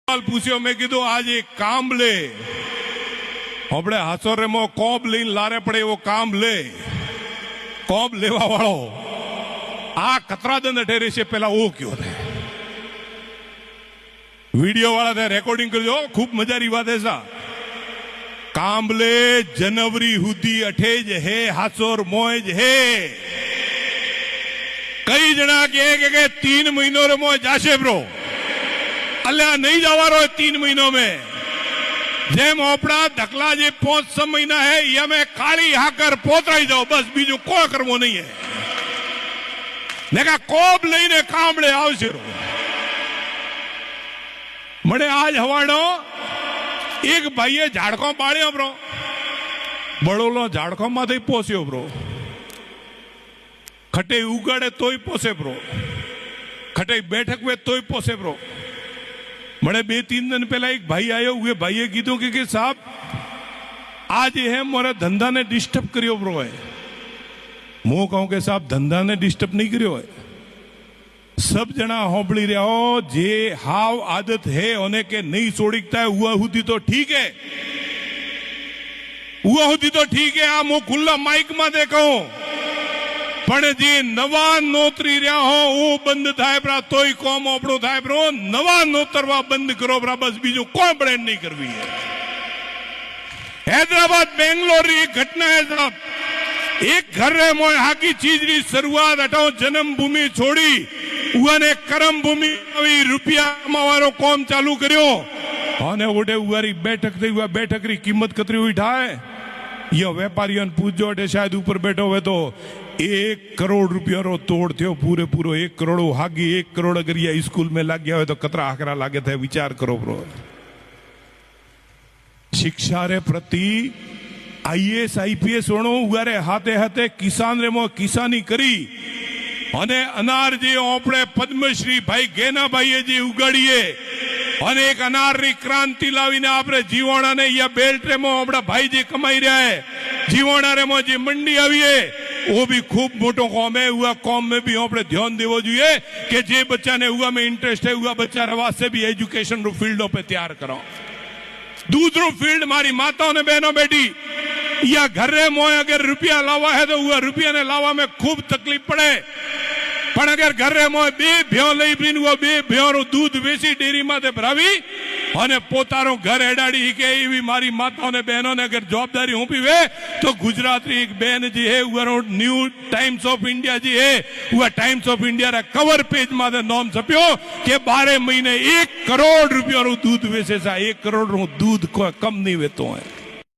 પૂછ્યો, મેં કીધું આજે કામ લે, આપણે હાસોરેમાં કોબ લઈને લારે પડે એવો કામ લે. કોબ લેવા વાળો આ કતરાદંડ ઠેરે છે. પેલા ઓ કયો ને વિડીયો વાળા રેકોર્ડિંગ કરજો, ખૂબ મજાની વાત હે સા. કામલે જનવરી સુધી અઠેજ હે હાસોર મોજ હે. કઈ જણા કે 3 મહિનો રે મોજ જાશે બ્રો. અલ્યા નહીં જવાનો 3 મહિનો में. જેમ આપણા ધકલા જે 5-6 મહિના હે ये में काली हाकर पोतराई जाओ, बस बीजू કોઈ કરવો નહીં હે. નેકા કોબ લઈને કામડે આવશે. મને આજ હવાડો એક ભાઈએ ઝાડકો પાડ્યો બ્રો. બળોલો ઝાડકો માંથી પોસ્યો બ્રો. ખટે ઉગાડે તોય પોસે બ્રો. ખટે બેઠક વે તોય પોસે બ્રો. મને 2-3 दिन पहला एक भाई आयो, हुए भाई कीधु कि साहब आज है मोरा धंधा ने डिस्टर्ब करियो ब्रो है. मु कहूं कि साहब धंधा ने डिस्टर्ब नहीं करियो है. सब जना होबड़ी रहा हो जे हाव आदत है होने के नहीं सोड़ीकता है हुआ हुदी तो ठीक है, हुआ हुदी तो ठीक है. आ मु खुला माइक में देखो पण जे नवा नोतरी रहा हो वो बंद थाय प्रा तोय कोम आपणो थाय प्रो. नवा नोतरवा बंद करो प्रा, बस बीजू कोई ब्रेड नहीं करवी है. हैदराबाद बेंगलोर एक घटना है साहब. एक घर रे मोय हाकी चीज री शुरुआत हटाओ जन्मभूमि छोड़ी हुआ ने कर्म भूमि रुपया मारो कोम चालू करियो. और उठे हुआरी बैठक थी, हुआ बैठक री कीमत कतरी हुई ठाए. ये व्यापारियों ने पूछो अटे शायद ऊपर बैठो हुए तो 1 करोड़ रुपया रो तोड़ थो. पूरे पूरो 1 करोड़ हागी. 1 करोड़ अगर ये स्कूल में लग गया हो तो कतरा आकरा लागे थे. विचार करो ब्रो. शिक्षा रे प्रति IAS IPS वणो उगारे हाथे हाथे किसान रे मो किसानी करी અને અનાર જે આપણે પદ્મશ્રી ભાઈ ગેનાભાઈએ જે ઉગાડીએ અને એક અનારની ક્રાંતિ લાવીને આપણે જીવાણાને યા બેલ્ટ રેમો આપણા ભાઈ જે કમાઈ રહ્યા है जीवाणा रेमो जी मंडी आई है वो भी खूब मोटो कॉम है. हुआ कॉम में भी આપણે ध्यान देवो જોઈએ कि जे बच्चा ने हुआ में इंटरेस्ट है हुआ बच्चा वास्ते भी एजुकेशन रो फील्डों पे तैयार करो. दूसरो फील्ड मारी माताओं ने बहनों बेटी या घर रे मोय अगर रुपया लावा है तो हुआ रुपया ने लावा में खूब तकलीफ पड़े. पण अगर घर रे मोय 2 भ्यों लई बीन हुआ 2 भ्यों रो दूध वेची डेरी माथे भरावी અને પોતાનો ઘર એડાડી કે એવી મારી માતાઓ ને બહેનો ને અગર જવાબદારી હોપી વે તો ગુજરાતની એક બહેન जी है वो न्यू टाइम्स ऑफ इंडिया जी है वो टाइम्स ऑफ इंडिया रा कवर पेज माथे नाम छप्यो कि 12 महीने 1 करोड़ रुपया रो दूध वेचे सा. 1 करोड़ रो दूध कोई कम नहीं वेतो है.